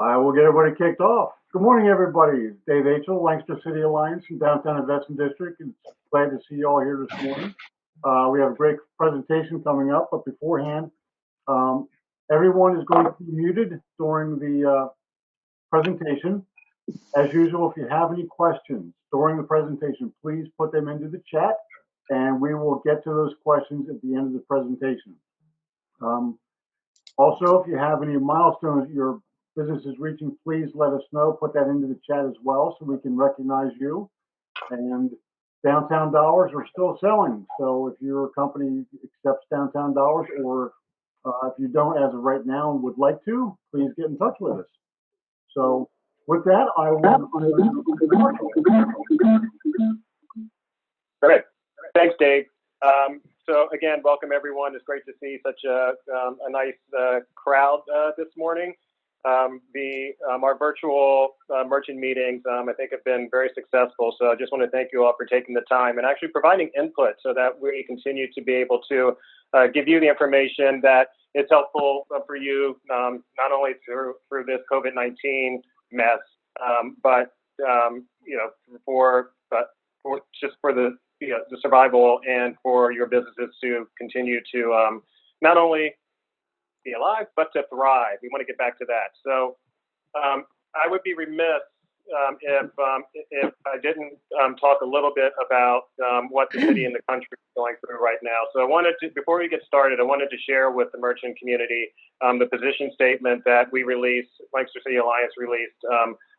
I will get everybody kicked off. Good morning, everybody. Dave H.L., Lancaster City Alliance in Downtown Investment District. It's glad to see you all here this morning. We have a great presentation coming up, but beforehand, everyone is going to be muted during the presentation. As usual, if you have any questions during the presentation, please put them into the chat, and we will get to those questions at the end of the presentation. Also, if you have any milestones your business is reaching, please let us know. Put that into the chat as well so we can recognize you. And downtown dollars are still selling. So if your company accepts downtown dollars, or if you don't as of right now and would like to, please get in touch with us. So with that, I will. Great. Thanks, Dave. So again, welcome everyone. It's great to see such a nice crowd this morning. Our virtual merchant meetings, I think, have been very successful. So I just want to thank you all for taking the time and actually providing input so that we continue to be able to give you the information that is helpful for you, not only through this COVID-19 mess, but for the survival and for your businesses to continue to not only be alive, but to thrive. We want to get back to that. So I would be remiss if I didn't talk a little bit about what the city and the country is going through right now. So I wanted to, before we get started, I wanted to share with the merchant community the position statement that we released, Lancaster City Alliance released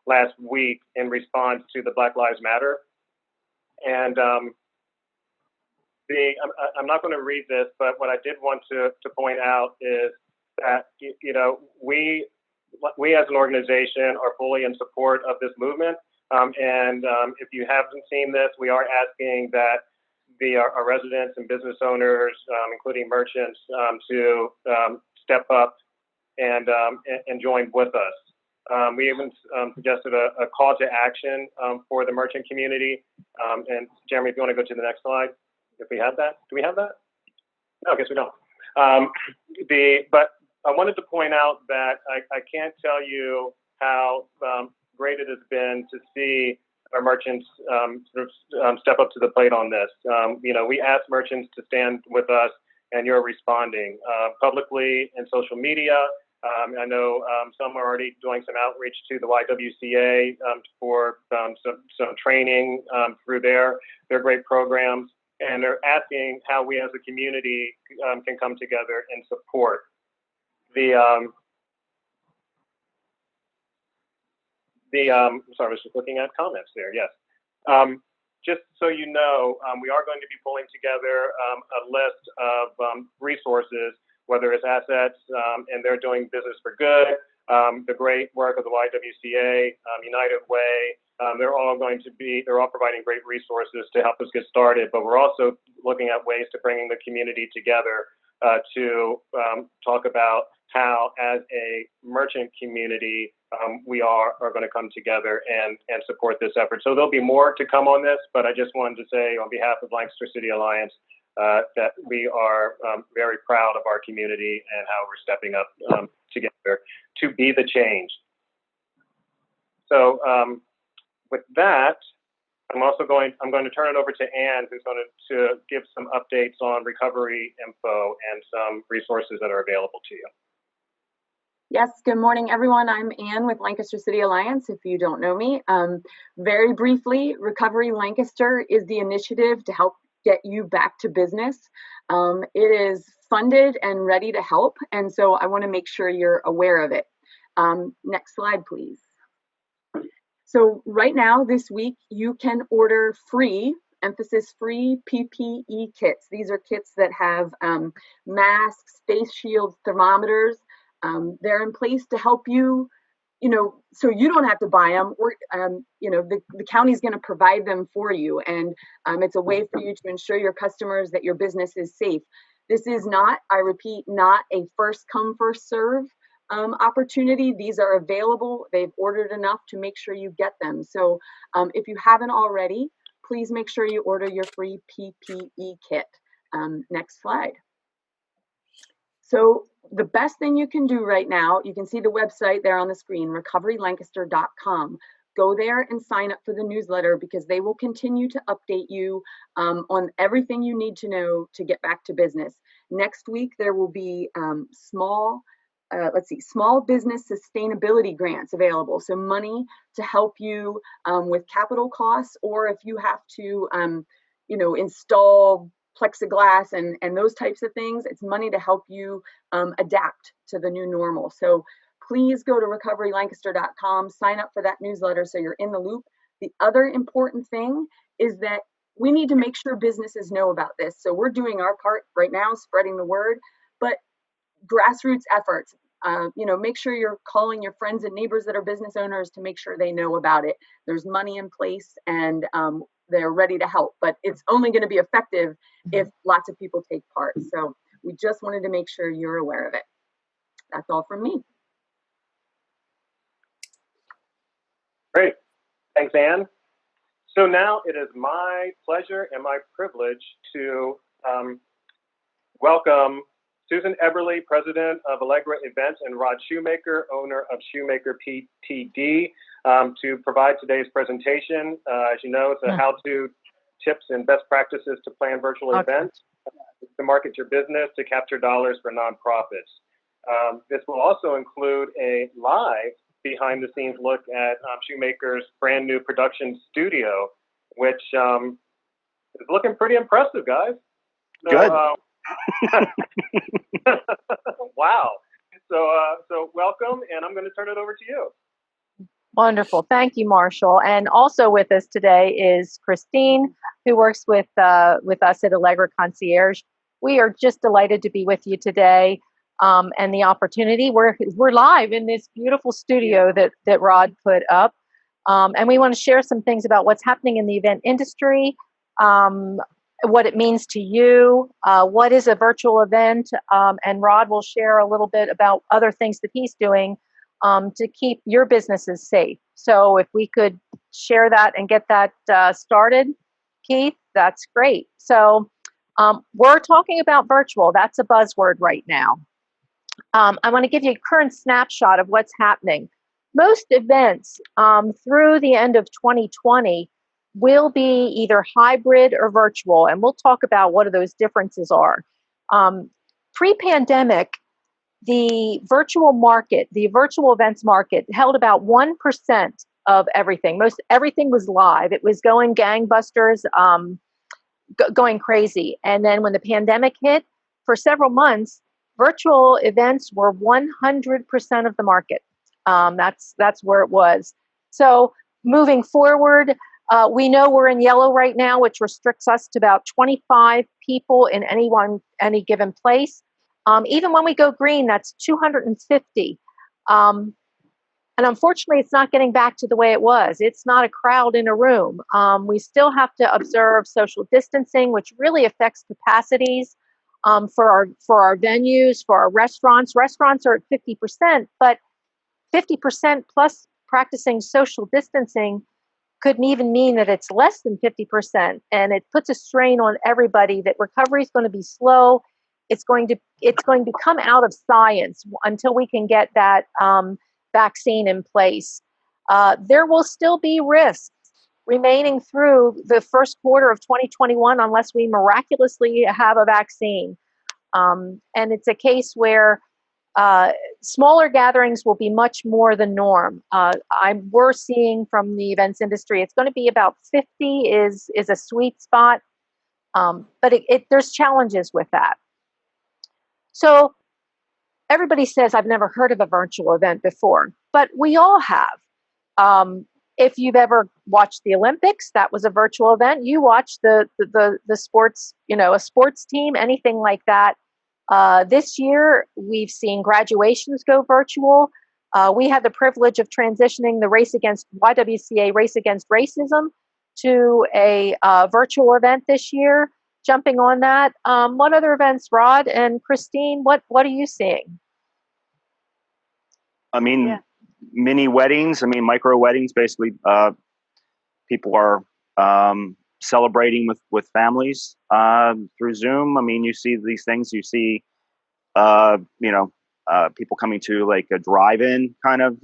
last week in response to the Black Lives Matter. And I'm not going to read this, but what I did want to point out is that, we as an organization are fully in support of this movement. And if you haven't seen this, we are asking that our residents and business owners, including merchants, to step up and join with us. We even suggested a call to action for the merchant community. And Jeremy, if you want to go to the next slide, if we have that. Do we have that? No, I guess we don't. But I wanted to point out that I can't tell you how great it has been to see our merchants step up to the plate on this. We asked merchants to stand with us, and you're responding publicly in social media. I know some are already doing some outreach to the YWCA for some training through their great programs, and they're asking how we as a community can come together and support. Sorry, I was just looking at comments there. Yes. Just so you know, we are going to be pulling together a list of resources, whether it's assets, and they're doing business for good, the great work of the YWCA, United Way. They're all providing great resources to help us get started, but we're also looking at ways to bringing the community together to talk about how, as a merchant community, we are going to come together and support this effort. So there'll be more to come on this, but I just wanted to say on behalf of Lancaster City Alliance that we are very proud of our community and how we're stepping up together to be the change. So with that, I'm going to turn it over to Ann, who's going to give some updates on recovery info and some resources that are available to you. Yes, good morning, everyone. I'm Ann with Lancaster City Alliance, if you don't know me. Very briefly, Recovery Lancaster is the initiative to help get you back to business. It is funded and ready to help, and so I want to make sure you're aware of it. Next slide, please. So right now, this week, you can order free, emphasis free, PPE kits. These are kits that have masks, face shields, thermometers. They're in place to help you, so you don't have to buy them. Or, the county's going to provide them for you, and it's a way for you to ensure your customers that your business is safe. This is not, I repeat, not a first come, first serve opportunity. These are available. They've ordered enough to make sure you get them. So if you haven't already, please make sure you order your free PPE kit. Next slide. So the best thing you can do right now, you can see the website there on the screen, recoverylancaster.com. Go there and sign up for the newsletter because they will continue to update you on everything you need to know to get back to business. Next week, there will be small business sustainability grants available. So money to help you with capital costs, or if you have to, install plexiglass and those types of things, it's money to help you adapt to the new normal. So please go to recoverylancaster.com, sign up for that newsletter so you're in the loop. The other important thing is that we need to make sure businesses know about this. So we're doing our part right now, spreading the word, but grassroots efforts, make sure you're calling your friends and neighbors that are business owners to make sure they know about it. There's money in place and they're ready to help, but it's only going to be effective if lots of people take part. So we just wanted to make sure you're aware of it. That's all from me. Great. Thanks, Anne. So now it is my pleasure and my privilege to welcome Susan Eberly, President of Allegra Events, and Rod Shumaker, owner of Shumaker PTD, to provide today's presentation. As you know, it's a how-to tips and best practices to plan virtual events, to market your business, to capture dollars for nonprofits. This will also include a live behind-the-scenes look at Shumaker's brand new production studio, which is looking pretty impressive, guys. So, good. Wow. So welcome, and I'm going to turn it over to you. Wonderful. Thank you, Marshall. And also with us today is Christine, who works with us at Allegra Concierge. We are just delighted to be with you today, and the opportunity. We're live in this beautiful studio that Rod put up, and we want to share some things about what's happening in the event industry, what it means to you, what is a virtual event, and Rod will share a little bit about other things that he's doing to keep your businesses safe. So if we could share that and get that started, Keith, that's great. So we're talking about virtual. That's a buzzword right now. I want to give you a current snapshot of what's happening. Most events through the end of 2020 will be either hybrid or virtual, and we'll talk about what those differences are. Pre-pandemic, the virtual market, the virtual events market, held about 1% of everything. Everything was live. It was going gangbusters, going crazy. And then when the pandemic hit, for several months, virtual events were 100% of the market. That's where it was. So moving forward, we know we're in yellow right now, which restricts us to about 25 people in any given place. Even when we go green, that's 250. And unfortunately, it's not getting back to the way it was. It's not a crowd in a room. We still have to observe social distancing, which really affects capacities for our venues, for our restaurants. Restaurants are at 50%, but 50% plus practicing social distancing couldn't even mean that it's less than 50%, and it puts a strain on everybody. That recovery is going to be slow. It's going to come out of science until we can get that vaccine in place. There will still be risks remaining through the first quarter of 2021 unless we miraculously have a vaccine. And it's a case where smaller gatherings will be much more the norm. We're seeing from the events industry, it's going to be about 50 is a sweet spot, but there's challenges with that. So everybody says, I've never heard of a virtual event before, but we all have. If you've ever watched the Olympics, that was a virtual event. You watched the sports, a sports team, anything like that. This year, we've seen graduations go virtual. We had the privilege of transitioning the YWCA Race Against Racism to a virtual event this year. Jumping on that, what other events, Rod and Christine, what are you seeing? I mean, mini weddings, micro weddings, basically, people are celebrating with families through Zoom. You see these things, you see, people coming to like a drive-in kind of,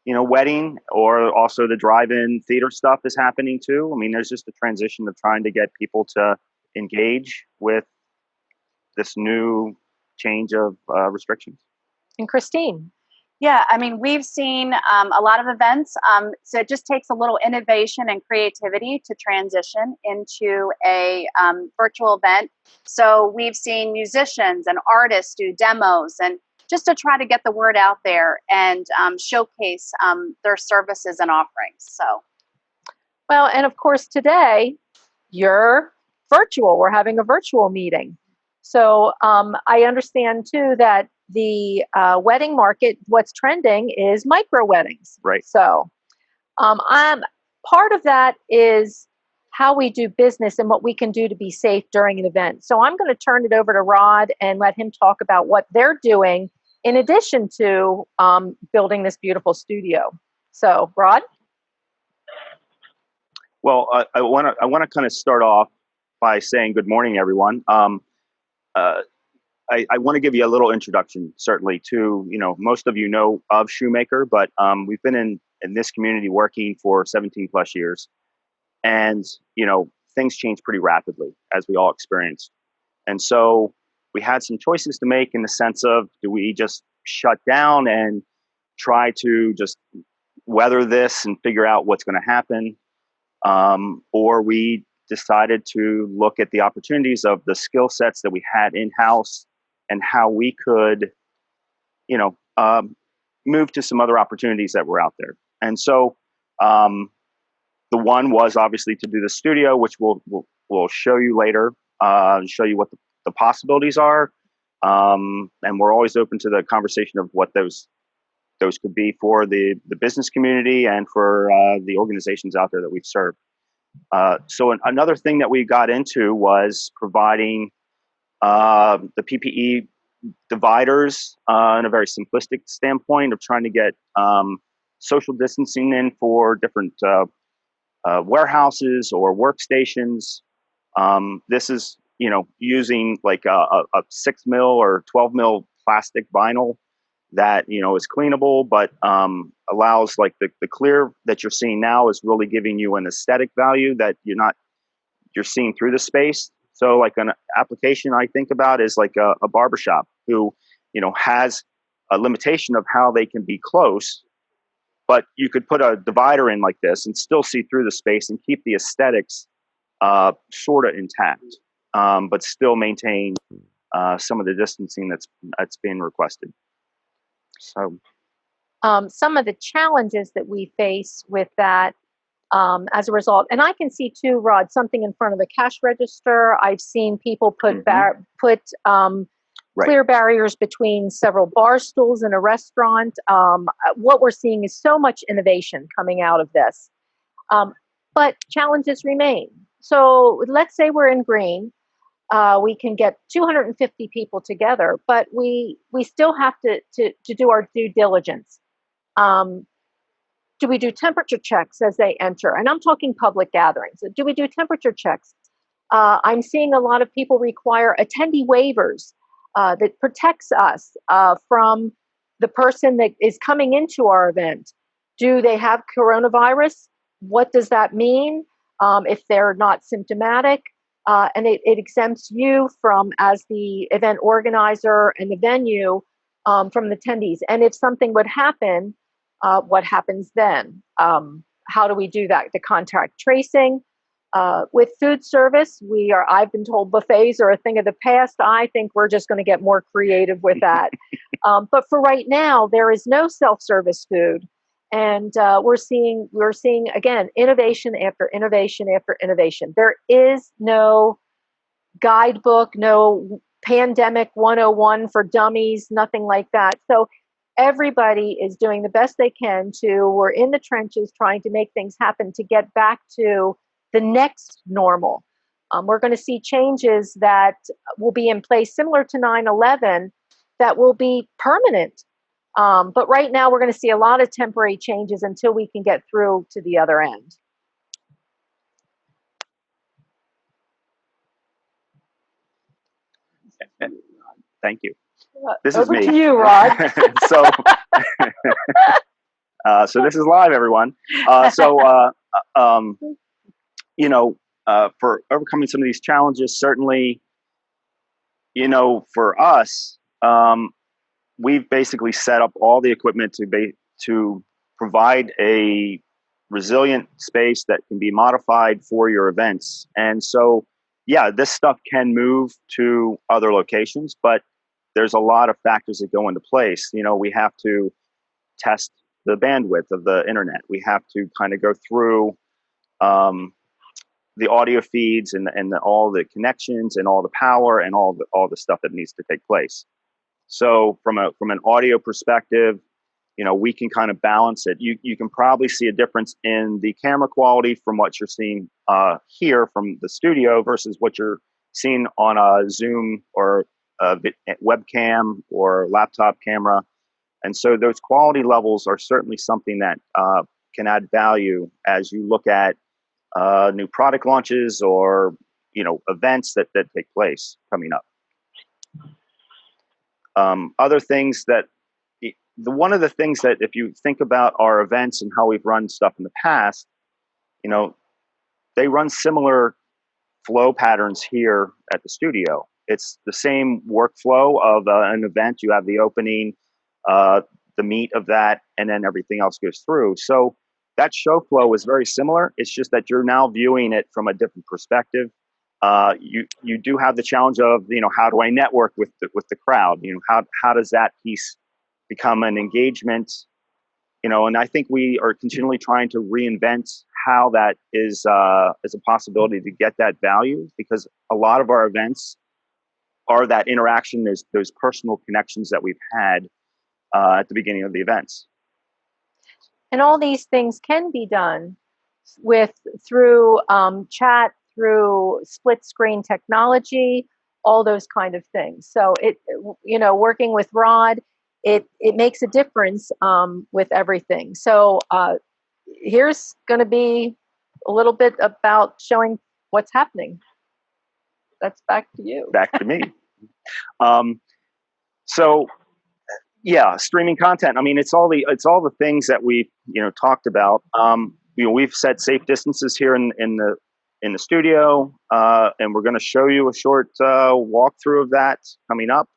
wedding, or also the drive-in theater stuff is happening too. I mean, there's just a transition of trying to get people to engage with this new change of restrictions. And Christine. Yeah, I mean, we've seen a lot of events. So it just takes a little innovation and creativity to transition into a virtual event. So we've seen musicians and artists do demos, and just to try to get the word out there and showcase their services and offerings. So, Well, and of course today you're virtual. We're having a virtual meeting. So I understand too that the wedding market, what's trending is micro weddings. Right. So I'm part of that is how we do business and what we can do to be safe during an event. So I'm going to turn it over to Rod and let him talk about what they're doing in addition to building this beautiful studio. So Rod? Well, I want to kind of start off by saying good morning, everyone. I want to give you a little introduction, certainly, to, most of you know of Shumaker, but we've been in this community working for 17 plus years. And, things change pretty rapidly, as we all experienced. And so we had some choices to make in the sense of, do we just shut down and try to just weather this and figure out what's going to happen? Or we decided to look at the opportunities of the skill sets that we had in-house and how we could, move to some other opportunities that were out there. And so the one was obviously to do the studio, which we'll show you later, show you what the possibilities are. And we're always open to the conversation of what those could be for the business community and for the organizations out there that we've served. So another thing that we got into was providing the PPE dividers in a very simplistic standpoint of trying to get social distancing in for different warehouses or workstations. This is, using like a 6 mil or 12 mil plastic vinyl that, is cleanable, but allows like the clear that you're seeing now is really giving you an aesthetic value that you're seeing through the space. So like an application I think about is like a barbershop who, has a limitation of how they can be close, but you could put a divider in like this and still see through the space and keep the aesthetics sort of intact, but still maintain some of the distancing that's being requested. So some of the challenges that we face with that as a result, and I can see too, Rod, something in front of the cash register. I've seen people put clear barriers between several bar stools in a restaurant. What we're seeing is so much innovation coming out of this, but challenges remain. So let's say we're in green. We can get 250 people together, but we still have to do our due diligence. Do we do temperature checks as they enter? And I'm talking public gatherings. Do we do temperature checks? I'm seeing a lot of people require attendee waivers that protects us from the person that is coming into our event. Do they have coronavirus? What does that mean if they're not symptomatic? And it exempts you from, as the event organizer and the venue, from the attendees. And if something would happen, what happens then? How do we do that? The contact tracing. With food service, I've been told buffets are a thing of the past. I think we're just going to get more creative with that. But for right now, there is no self-service food. And we're seeing again, innovation after innovation after innovation. There is no guidebook, no pandemic 101 for dummies, nothing like that. So everybody is doing the best they can we're in the trenches trying to make things happen to get back to the next normal. We're going to see changes that will be in place similar to 9/11 that will be permanent. But right now we're going to see a lot of temporary changes until we can get through to the other end. Thank you. This is Over me. to you, Rod. So, so this is live, everyone. For overcoming some of these challenges, certainly, for us, we've basically set up all the equipment to provide a resilient space that can be modified for your events. And so, yeah, this stuff can move to other locations, but there's a lot of factors that go into place. We have to test the bandwidth of the internet. We have to kind of go through the audio feeds and all the connections and all the power and all the stuff that needs to take place. So from an audio perspective, we can kind of balance it. You can probably see a difference in the camera quality from what you're seeing here from the studio versus what you're seeing on a Zoom or a webcam or laptop camera. And so those quality levels are certainly something that can add value as you look at new product launches or events that take place coming up. Other things that one of the things that, if you think about our events and how we've run stuff in the past, they run similar flow patterns here at the studio. It's the same workflow of an event. You have the opening, the meat of that, and then everything else goes through. So that show flow is very similar. It's just that you're now viewing it from a different perspective. You do have the challenge of, how do I network with the crowd? How does that piece become an engagement? And I think we are continually trying to reinvent how that is a possibility to get that value, because a lot of our events are that interaction, those personal connections that we've had at the beginning of the events. And all these things can be done through chat, through split screen technology, all those kind of things. So working with Rod, it makes a difference with everything. So here's going to be a little bit about showing what's happening. That's back to you. Back to me. So yeah, streaming content. I mean, it's all the things that we talked about. We've set safe distances here in the studio, and we're going to show you a short walkthrough of that coming up.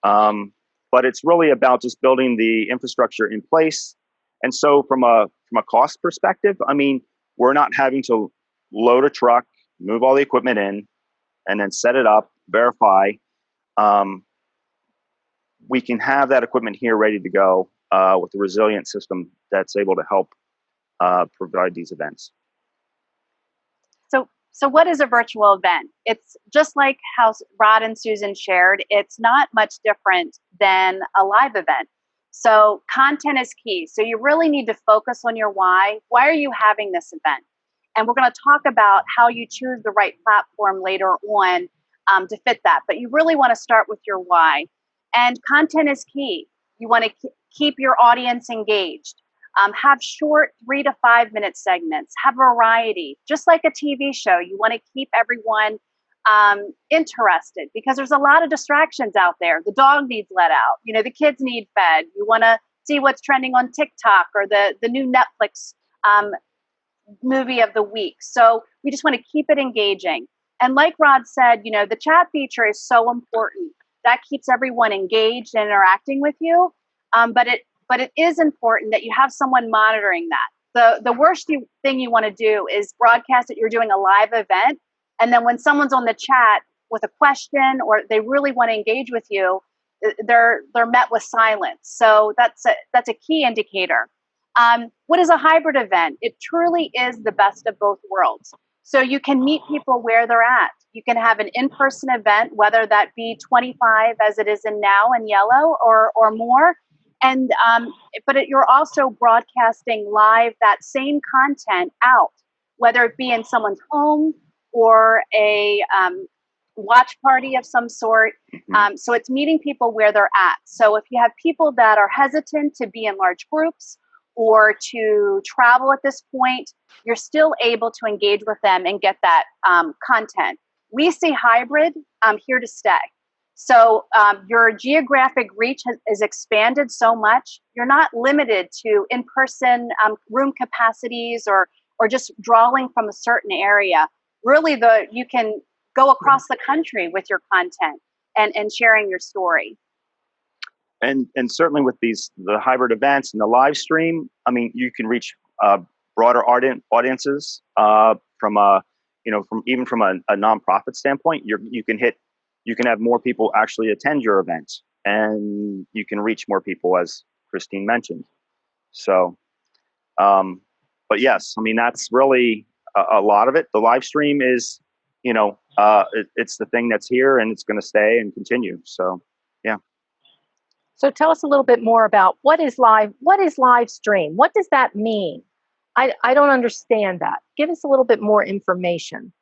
But it's really about just building the infrastructure in place. And so from a cost perspective, I mean, we're not having to load a truck, move all the equipment in, and then set it up, verify. We can have that equipment here ready to go with a resilient system that's able to help provide these events. So what is a virtual event? It's just like how Rod and Susan shared. It's not much different than a live event. So content is key. So you really need to focus on your why. Why are you having this event? And we're going to talk about how you choose the right platform later on to fit that. But you really want to start with your why. And content is key. You want to keep your audience engaged. Have short 3 to 5 minute segments. Have variety, just like a TV show. You want to keep everyone interested, because there's a lot of distractions out there. The dog needs let out. The kids need fed. You want to see what's trending on TikTok or the new Netflix movie of the week. So we just want to keep it engaging. And like Rod said, the chat feature is so important. That keeps everyone engaged and interacting with you. But it is important that you have someone monitoring that. The worst thing you want to do is broadcast that you're doing a live event, and then when someone's on the chat with a question or they really want to engage with you, they're met with silence. So that's a key indicator. What is a hybrid event? It truly is the best of both worlds. So you can meet people where they're at. You can have an in-person event, whether that be 25 as it is in now in yellow or more. And but you're also broadcasting live that same content out, whether it be in someone's home or a watch party of some sort. So it's meeting people where they're at. So if you have people that are hesitant to be in large groups or to travel at this point, you're still able to engage with them and get that content. We see hybrid here to stay. So your geographic reach is expanded so much. You're not limited to in-person room capacities or just drawing from a certain area. Really, you can go across the country with your content and sharing your story. And certainly with the hybrid events and the live stream, I mean, you can reach broader audiences from a from a nonprofit standpoint. You can have more people actually attend your event, and you can reach more people, as Christine mentioned. So, but yes, I mean, that's really a lot of it. The live stream is, it's the thing that's here, and it's going to stay and continue. So, yeah. So tell us a little bit more about what is live stream? What does that mean? I don't understand that. Give us a little bit more information.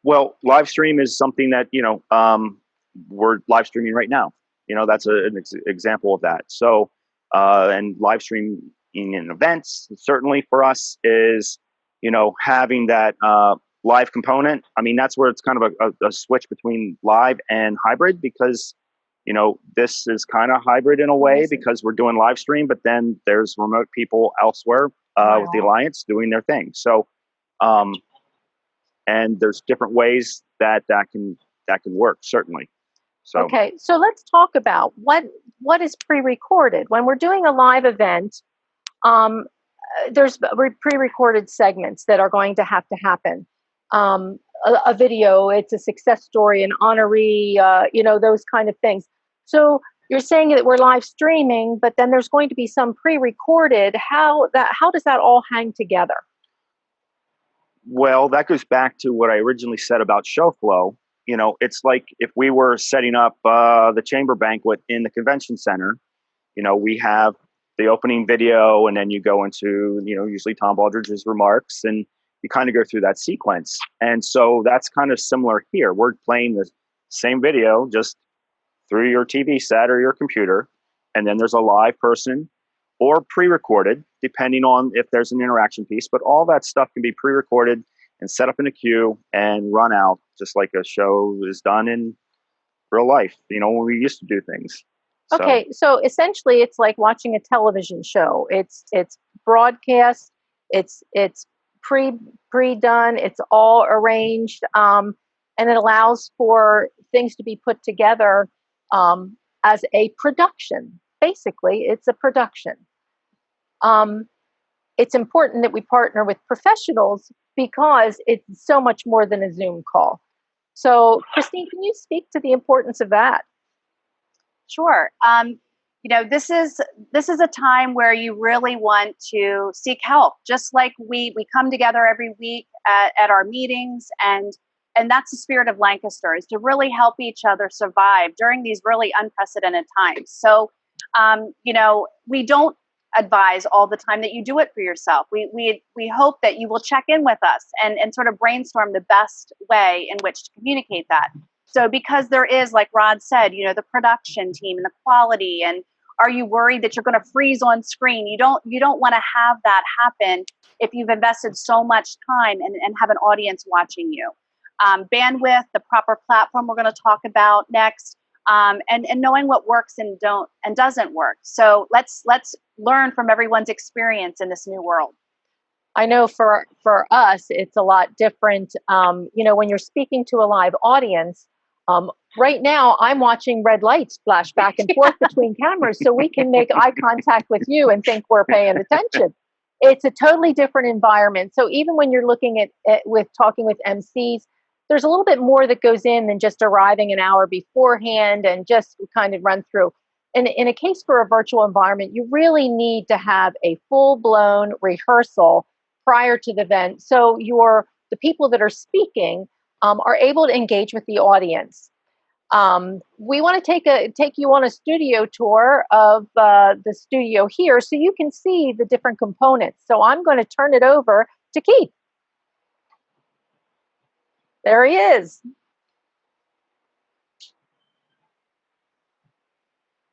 Well, live stream is something that, we're live streaming right now. That's an example of that. So, and live streaming in events, certainly for us is, having that live component. I mean, that's where it's kind of a switch between live and hybrid, because this is kind of hybrid in a way because we're doing live stream, but then there's remote people elsewhere with the Alliance doing their thing. So, and there's different ways that can work, certainly. So, okay, so let's talk about what is pre-recorded. When we're doing a live event, there's pre-recorded segments that are going to happen. A video, it's a success story, an honoree, those kind of things. So you're saying that we're live streaming, but then there's going to be some pre-recorded. How does that all hang together? Well, that goes back to what I originally said about show flow. It's like if we were setting up the chamber banquet in the convention center, we have the opening video, and then you go into, usually Tom Baldridge's remarks, and you kind of go through that sequence. And so that's kind of similar here. We're playing the same video just through your TV set or your computer, and then there's a live person or pre-recorded, depending on if there's an interaction piece. But all that stuff can be pre-recorded and set up in a queue and run out just like a show is done in real life, when we used to do things. Okay, so essentially it's like watching a television show. It's broadcast, it's pre-done, it's all arranged, and it allows for things to be put together as a production. Basically, it's a production. It's important that we partner with professionals because it's so much more than a Zoom call. So, Christine, can you speak to the importance of that? Sure. This is a time where you really want to seek help. Just like we come together every week at our meetings, and that's the spirit of Lancaster, is to really help each other survive during these really unprecedented times. So, we don't advise all the time that you do it for yourself. We hope that you will check in with us and sort of brainstorm the best way in which to communicate that. So because there is, like Rod said, the production team and the quality, and are you worried that you're going to freeze on screen? You don't want to have that happen if you've invested so much time and have an audience watching you. Bandwidth, the proper platform we're going to talk about next, and knowing what works and doesn't work. So let's learn from everyone's experience in this new world. I know for us, it's a lot different. When you're speaking to a live audience, right now I'm watching red lights flash back and forth between cameras so we can make eye contact with you and think we're paying attention. It's a totally different environment. So even when you're looking at talking with MCs, there's a little bit more that goes in than just arriving an hour beforehand and just kind of run through. In a case for a virtual environment, you really need to have a full-blown rehearsal prior to the event, so the people that are speaking are able to engage with the audience. We want to take you on a studio tour of the studio here, so you can see the different components. So I'm going to turn it over to Keith. There he is.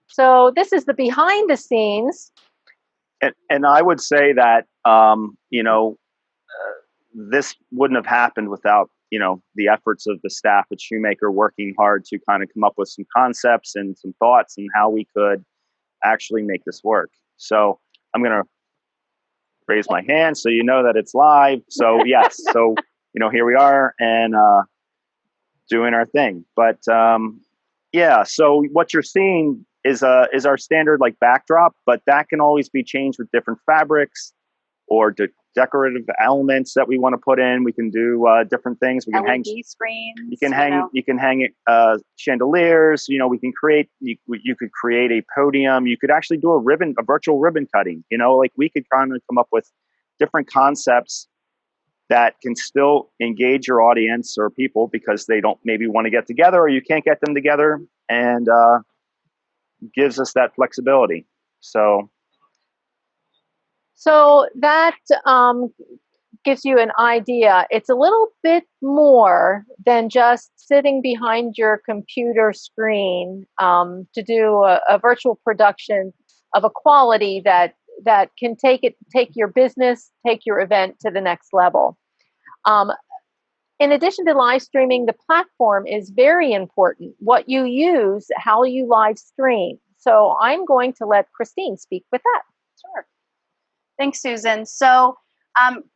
So this is the behind the scenes. And I would say that, this wouldn't have happened without the efforts of the staff at Shumaker working hard to kind of come up with some concepts and some thoughts and how we could actually make this work. So I'm going to raise my hand so you know that it's live. So yes, so here we are and doing our thing. But yeah, so what you're seeing is our standard like backdrop, but that can always be changed with different fabrics or decorative elements that we want to put in. We can do different things. We can LED screens. You can hang chandeliers. We can create. You could create a podium. You could actually do a virtual ribbon cutting. Like we could kind of come up with different concepts that can still engage your audience or people because they don't maybe want to get together or you can't get them together, and gives us that flexibility. So that gives you an idea. It's a little bit more than just sitting behind your computer screen to do a virtual production of a quality that can take your business, take your event to the next level. In addition to live streaming, the platform is very important. What you use, how you live stream. So I'm going to let Christine speak with that. Sure. Thanks, Susan. So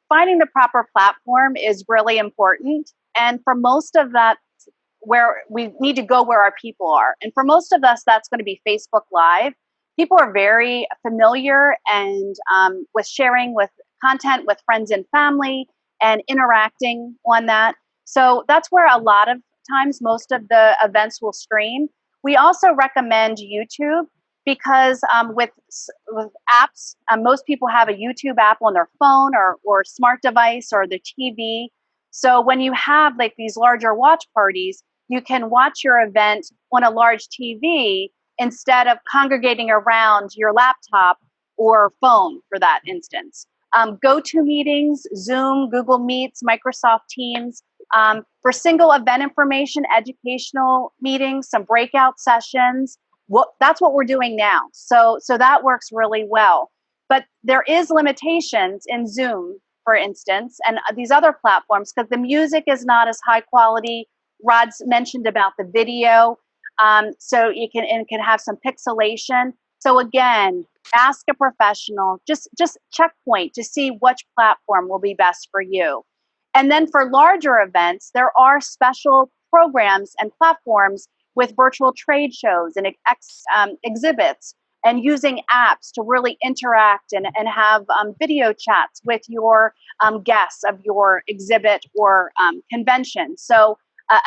finding the proper platform is really important. And for most of that, where we need to go where our people are. And for most of us, that's going to be Facebook Live. People are very familiar and with sharing with content with friends and family and interacting on that. So that's where a lot of times most of the events will stream. We also recommend YouTube because with apps, most people have a YouTube app on their phone or smart device or the TV. So when you have like these larger watch parties, you can watch your event on a large TV instead of congregating around your laptop or phone for that instance. GoToMeetings, Zoom, Google Meets, Microsoft Teams, for single event information, educational meetings, some breakout sessions. That's what we're doing now. So that works really well. But there is limitations in Zoom, for instance, and these other platforms because the music is not as high quality. Rod's mentioned about the video. So it can have some pixelation. So again, ask a professional, just checkpoint to see which platform will be best for you. And then for larger events, there are special programs and platforms with virtual trade shows and exhibits and using apps to really interact and have video chats with your guests of your exhibit or convention. So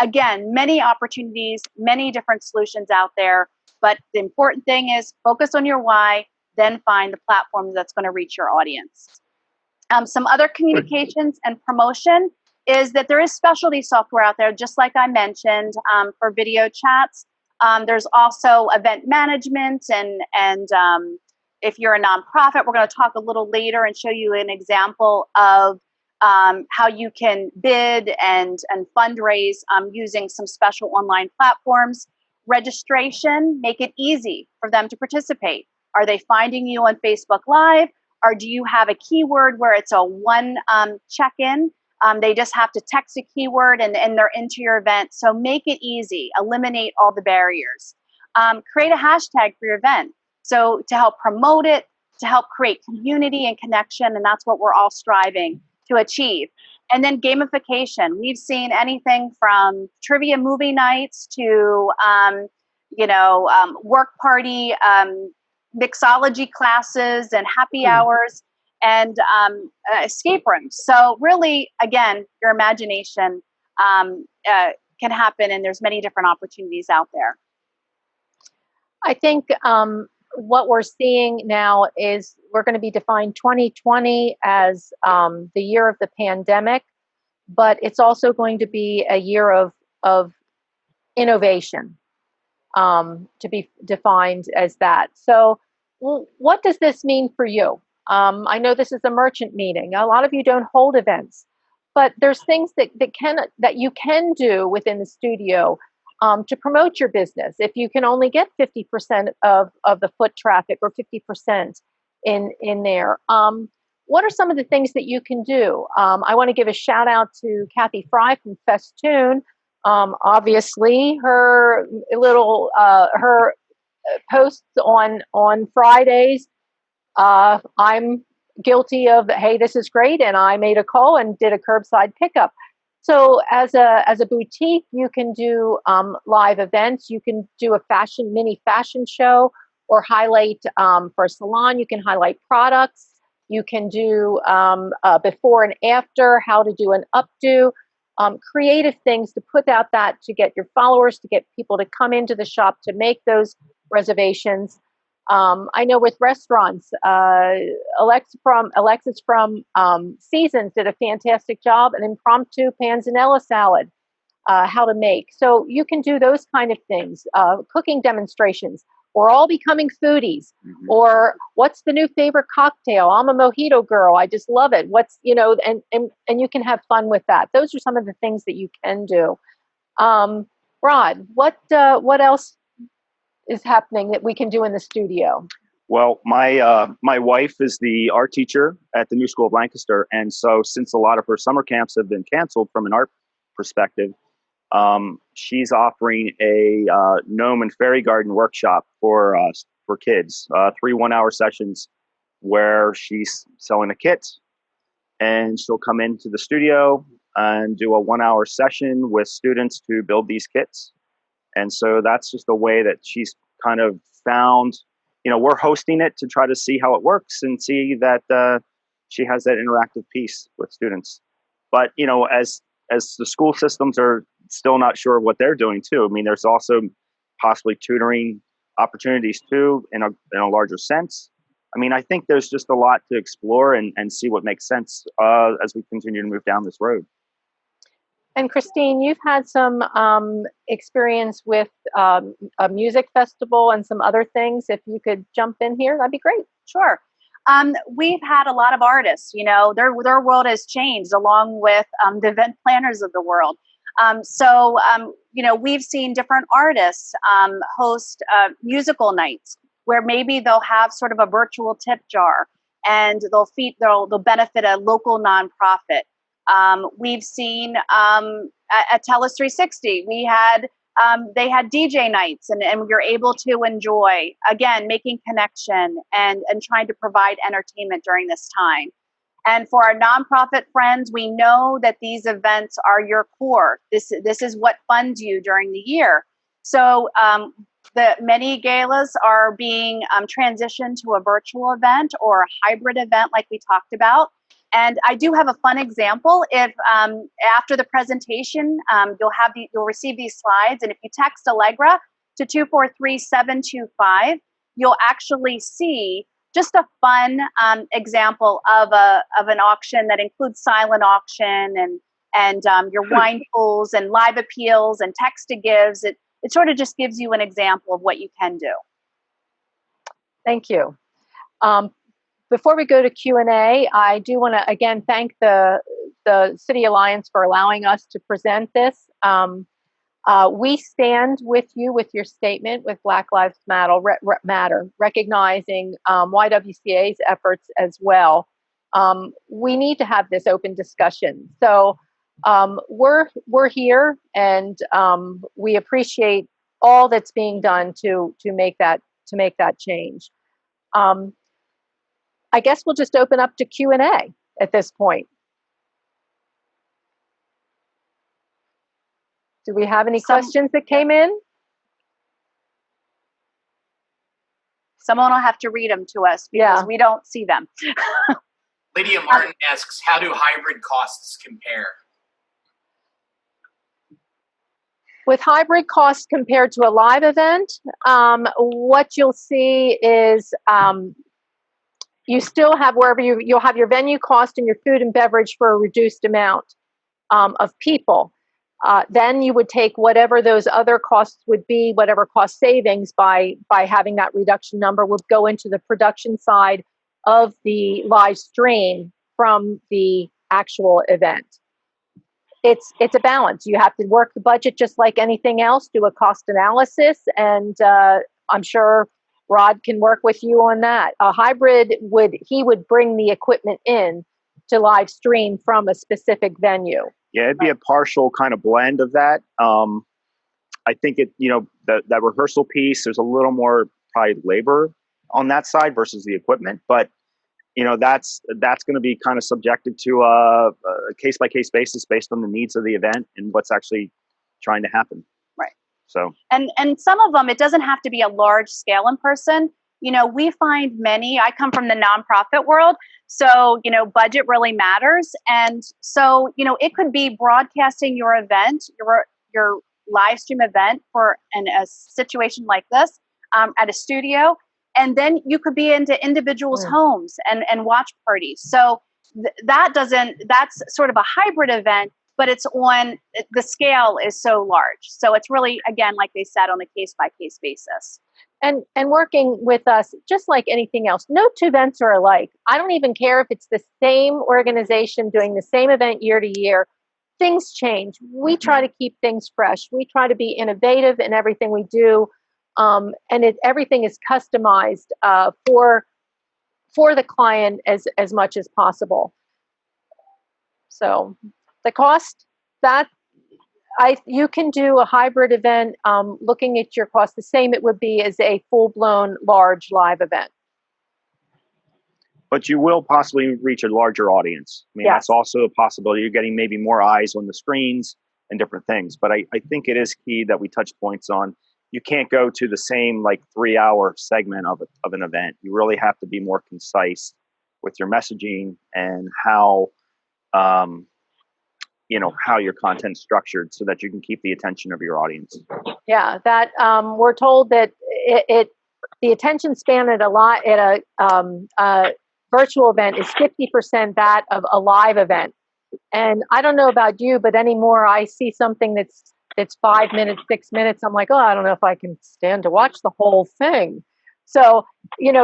again, many opportunities, many different solutions out there. But the important thing is focus on your why, then find the platform that's going to reach your audience. Some other communications and promotion is that there is specialty software out there, just like I mentioned, for video chats. There's also event management and if you're a nonprofit, we're going to talk a little later and show you an example of how you can bid and fundraise using some special online platforms. Registration, make it easy for them to participate. Are they finding you on Facebook Live? Or do you have a keyword where it's a one check-in? They just have to text a keyword and they're into your event. So make it easy. Eliminate all the barriers. Create a hashtag for your event. So to help promote it, to help create community and connection, and that's what we're all striving to achieve. And then gamification. We've seen anything from trivia movie nights to, work party, mixology classes and happy hours and escape rooms. So really, again, your imagination can happen and there's many different opportunities out there. I think what we're seeing now is we're going to be defined 2020 as the year of the pandemic, but it's also going to be a year of innovation to be defined as that. So what does this mean for you? I know this is a merchant meeting. A lot of you don't hold events, but there's things that you can do within the studio to promote your business. If you can only get 50% of the foot traffic or 50% in there, what are some of the things that you can do? I want to give a shout out to Kathy Fry from Festoon. Obviously, her little her posts on Fridays. I'm guilty of, hey, this is great, and I made a call and did a curbside pickup. So as a boutique, you can do live events. You can do a mini fashion show, or highlight for a salon. You can highlight products. You can do before and after, how to do an updo, creative things to put out that to get your followers, to get people to come into the shop to make those reservations. I know with restaurants, Alexis from Seasons did a fantastic job, an impromptu panzanella salad, how to make. So you can do those kind of things, cooking demonstrations. We're all becoming foodies. Mm-hmm. Or what's the new favorite cocktail? I'm a mojito girl. I just love it. What's, and you can have fun with that. Those are some of the things that you can do. Rod, what else is happening that we can do in the studio? Well, my wife is the art teacher at the New School of Lancaster, and so since a lot of her summer camps have been canceled from an art perspective, she's offering a gnome and fairy garden workshop for kids, 3 1-hour sessions where she's selling a kit, and she'll come into the studio and do a 1-hour session with students to build these kits. And so that's just a way that she's kind of found, we're hosting it to try to see how it works and see that she has that interactive piece with students. But, as the school systems are still not sure what they're doing too. I mean, there's also possibly tutoring opportunities too in a larger sense. I mean, I think there's just a lot to explore and see what makes sense as we continue to move down this road. And Christine, you've had some experience with a music festival and some other things. If you could jump in here, that'd be great. Sure. We've had a lot of artists, their world has changed along with the event planners of the world. We've seen different artists host musical nights where maybe they'll have sort of a virtual tip jar, and they'll benefit a local nonprofit. We've seen at TELUS 360, they had DJ nights, and you're able to enjoy, again, making connection and trying to provide entertainment during this time. And for our nonprofit friends, we know that these events are your core. This is what funds you during the year. So the many galas are being transitioned to a virtual event or a hybrid event like we talked about. And I do have a fun example. If after the presentation, you'll receive these slides, and if you text Allegra to 243-725, you'll actually see just a fun example of an auction that includes silent auction and your wine pools and live appeals and text to gives. It sort of just gives you an example of what you can do. Thank you. Before we go to Q&A, I do want to again thank the City Alliance for allowing us to present this. We stand with you with your statement with Black Lives Matter, recognizing YWCA's efforts as well. We need to have this open discussion. So we're here, and we appreciate all that's being done to make that change. I guess we'll just open up to Q&A at this point. Do we have any questions that came in? Someone will have to read them to us because we don't see them. Lydia Martin asks, how do hybrid costs compare? With hybrid costs compared to a live event, what you'll see is you still have you'll have your venue cost and your food and beverage for a reduced amount of people. Then you would take whatever those other costs would be, whatever cost savings by having that reduction number would go into the production side of the live stream from the actual event. It's a balance. You have to work the budget just like anything else, do a cost analysis, and I'm sure Rod can work with you on that. A hybrid he would bring the equipment in to live stream from a specific venue. Yeah, it'd be a partial kind of blend of that. I think that rehearsal piece, there's a little more probably labor on that side versus the equipment, but that's going to be kind of subjective to a case by case basis based on the needs of the event and what's actually trying to happen. Right. So, and some of them, it doesn't have to be a large scale in person. We find I come from the nonprofit world, so, budget really matters. And so, it could be broadcasting your event, your live stream event in a situation like this at a studio. And then you could be into individuals' homes and watch parties. So that's sort of a hybrid event, but the scale is so large. So it's really, again, like they said, on a case-by-case basis. And working with us, just like anything else, no two events are alike. I don't even care if it's the same organization doing the same event year to year. Things change. We try to keep things fresh. We try to be innovative in everything we do. And everything is customized for the client as much as possible. So the cost, you can do a hybrid event, looking at your cost the same it would be as a full-blown large live event. But you will possibly reach a larger audience. I mean, Yes. That's also a possibility. You're getting maybe more eyes on the screens and different things. But I think it is key that we touch points on. You can't go to the same 3-hour segment of an event. You really have to be more concise with your messaging and how your content's structured so that you can keep the attention of your audience. Yeah, that we're told that the attention span at a virtual event is 50% that of a live event. And I don't know about you, but anymore I see something that's 5 minutes, 6 minutes. I'm like, I don't know if I can stand to watch the whole thing. So,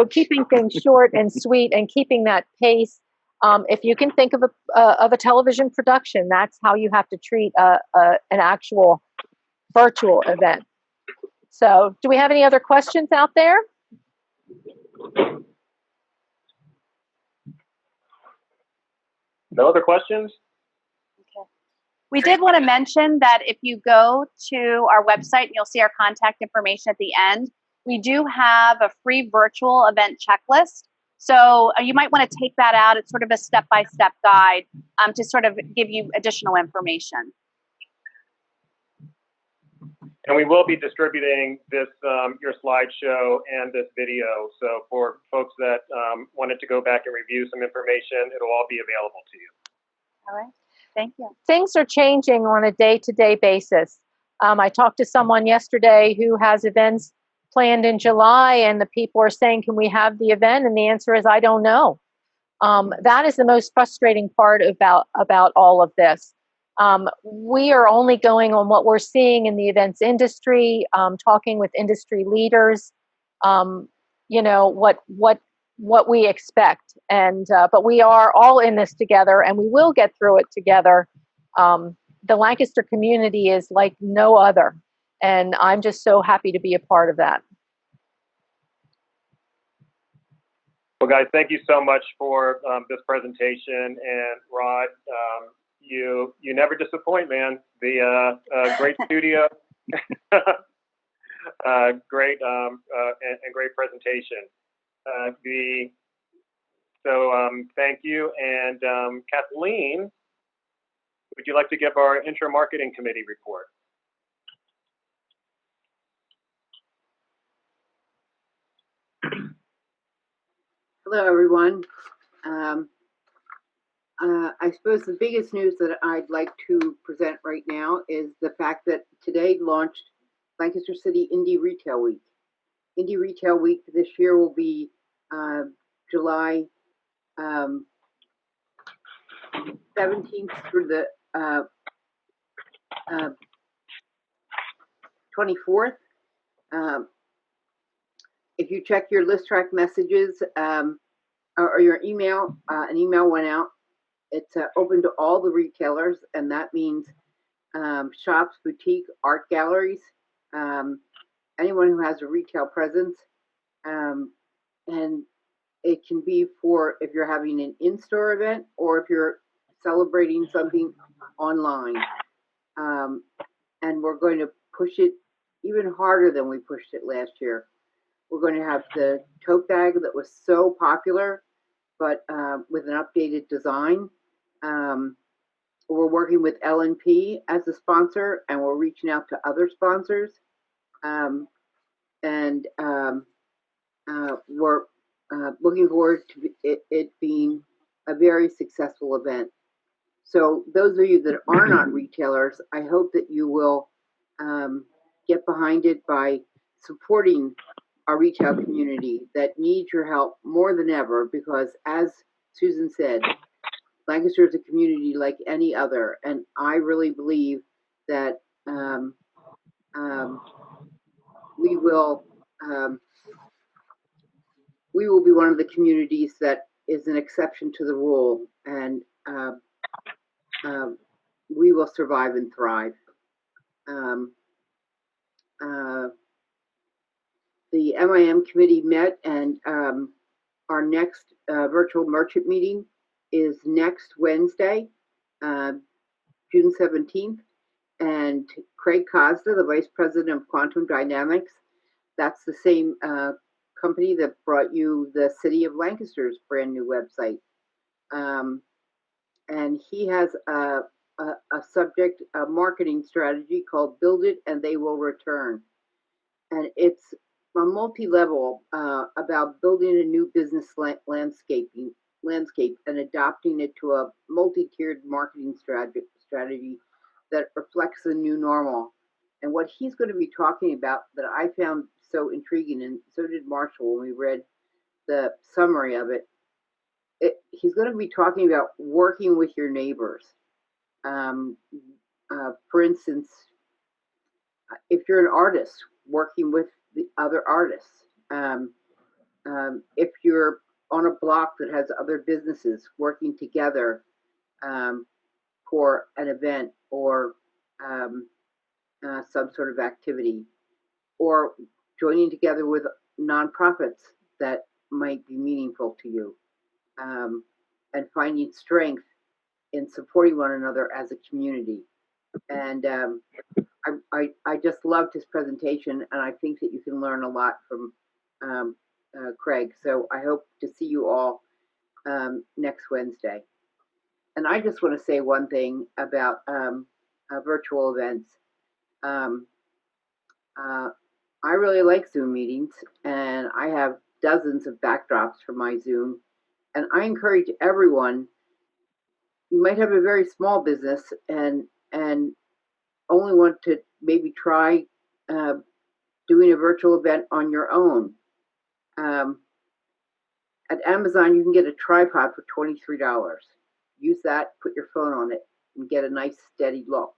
keeping things short and sweet and keeping that pace. If you can think of a television production, that's how you have to treat an actual virtual event. So, do we have any other questions out there? No other questions? We did want to mention that if you go to our website, you'll see our contact information at the end. We do have a free virtual event checklist. So you might want to take that out. It's sort of a step-by-step guide to sort of give you additional information. And we will be distributing this, your slideshow and this video. So for folks that wanted to go back and review some information, it'll all be available to you. All right. Thank you. Things are changing on a day-to-day basis. I talked to someone yesterday who has events planned in July, and the people are saying, can we have the event? And the answer is, I don't know. That is the most frustrating part about all of this. We are only going on what we're seeing in the events industry, talking with industry leaders, what we expect. And but we are all in this together, and we will get through it together. The Lancaster community is like no other, and I'm just so happy to be a part of that. Well, guys, thank you so much for this presentation. And Rod, you never disappoint, man. The great studio, great and great presentation. Thank you. And Kathleen, would you like to give our intra-marketing committee report? Hello, everyone. I suppose the biggest news that I'd like to present right now is the fact that today launched Lancaster City Indie Retail Week. Indie Retail Week this year will be July 17th through the 24th. If you check your list track messages or your email, an email went out. It's open to all the retailers, and that means shops, boutique, art galleries, anyone who has a retail presence. And it can be for if you're having an in-store event or if you're celebrating something online. And we're going to push it even harder than we pushed it last year. We're going to have the tote bag that was so popular, but with an updated design. We're working with L&P as a sponsor, and we're reaching out to other sponsors. We're looking forward to it being a very successful event. So those of you that are not retailers, I hope that you will get behind it by supporting our retail community that needs your help more than ever, because as Susan said, Lancaster is a community like any other, and I really believe that we will be one of the communities that is an exception to the rule, and we will survive and thrive. The MIM committee met, and our next virtual merchant meeting is next Wednesday, June 17th. And Craig Cosda, the Vice President of Quantum Dynamics, that's the same company that brought you the City of Lancaster's brand new website. And he has a marketing strategy called Build It and They Will Return. And it's a multi-level about building a new business landscape and adopting it to a multi-tiered marketing strategy that reflects the new normal. And what he's going to be talking about that I found so intriguing, and so did Marshall when we read the summary of it, he's going to be talking about working with your neighbors. For instance, if you're an artist, working with the other artists. If you're on a block that has other businesses working together for an event or some sort of activity, or joining together with nonprofits that might be meaningful to you, and finding strength in supporting one another as a community. And I just loved his presentation, and I think that you can learn a lot from Craig. So I hope to see you all next Wednesday. And I just want to say one thing about virtual events. I really like Zoom meetings, and I have dozens of backdrops for my Zoom. And I encourage everyone, you might have a very small business and only want to maybe try doing a virtual event on your own. At Amazon, you can get a tripod for $23. Use that, put your phone on it, and get a nice steady look.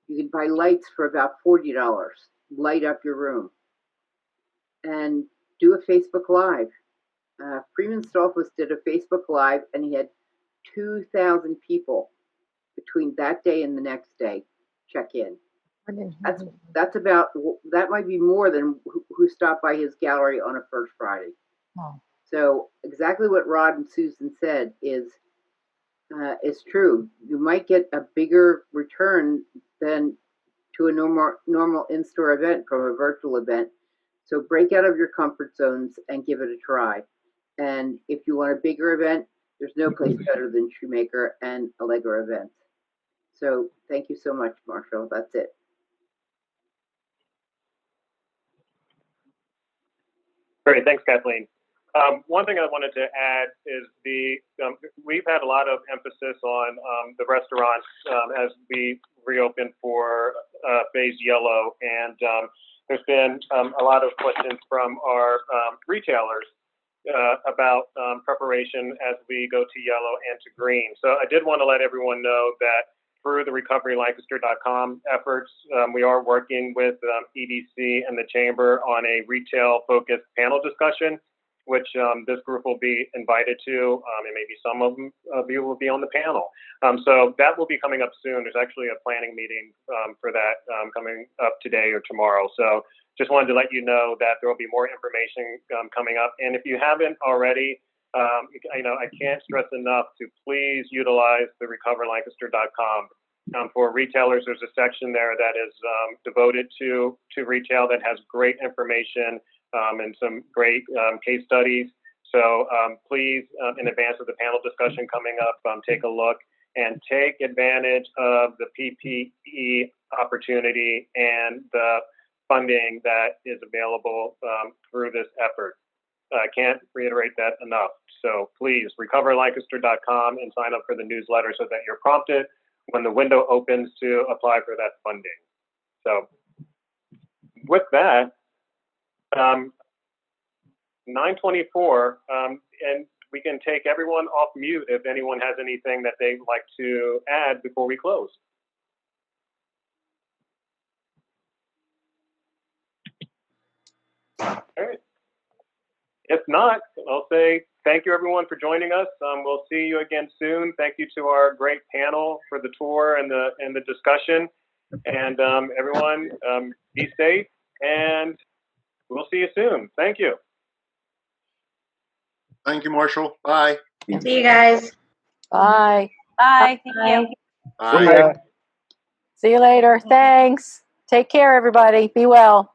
You can buy lights for about $40. Light up your room. And do a Facebook Live. Freeman Stolfus did a Facebook Live, and he had 2,000 people between that day and the next day check in. That might be more than who stopped by his gallery on a First Friday. Oh. So exactly what Rod and Susan said is true. You might get a bigger return than to a normal in-store event from a virtual event. So break out of your comfort zones and give it a try. And if you want a bigger event, there's no place better than Shumaker and Allegra Events. So thank you so much, Marshall. That's it. Great, thanks, Kathleen. One thing I wanted to add is we've had a lot of emphasis on the restaurants as we reopen for phase yellow, and there's been a lot of questions from our retailers about preparation as we go to yellow and to green. So I did want to let everyone know that through the recoverylancaster.com efforts, we are working with EDC and the Chamber on a retail-focused panel discussion, which this group will be invited to, and maybe some of you will be on the panel. So that will be coming up soon. There's actually a planning meeting for that coming up today or tomorrow. So just wanted to let you know that there will be more information coming up. And if you haven't already, I can't stress enough to please utilize the recoverlancaster.com. For retailers, there's a section there that is devoted to retail that has great information and some great case studies. So please, in advance of the panel discussion coming up, take a look and take advantage of the PPE opportunity and the funding that is available through this effort. I can't reiterate that enough. So please, recoverlancaster.com and sign up for the newsletter so that you're prompted when the window opens to apply for that funding. So with that, 9:24, and we can take everyone off mute if anyone has anything that they'd like to add before we close. All right. If not, I'll say thank you everyone for joining us. We'll see you again soon. Thank you to our great panel for the tour and the discussion. And everyone, be safe, and we'll see you soon. Thank you. Thank you, Marshall. Bye. See you guys. Bye. Bye. Thank you. Bye. Bye. See you later. Thanks. Take care, everybody. Be well.